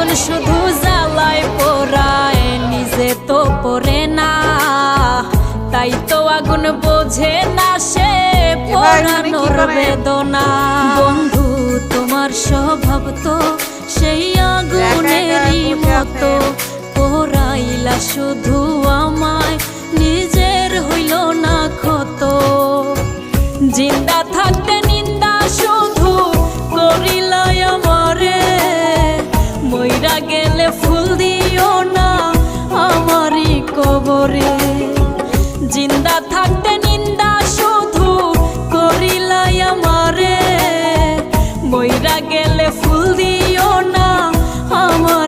মন শুধু জ্বালায় পোড়ায়, নিজে তো পড়ে না, তাই তো আগুন বোঝে না সে পোড়ানোর বেদনা। বন্ধু তোমার স্বভাব তো সেই আগুনেরই মতো, পোড়াইলা শুধু আমায়, নিজের হইল না ক্ষত। জিন্দা থাকতে নিন্দা শুধু করিলাই আমারে, মইরা গেলে ফুল দিও না আমারই কবরে। জিন্দা থাকতে নিন্দা শুধু করিলাই আমারে, মইরা গেলে ফুল দিও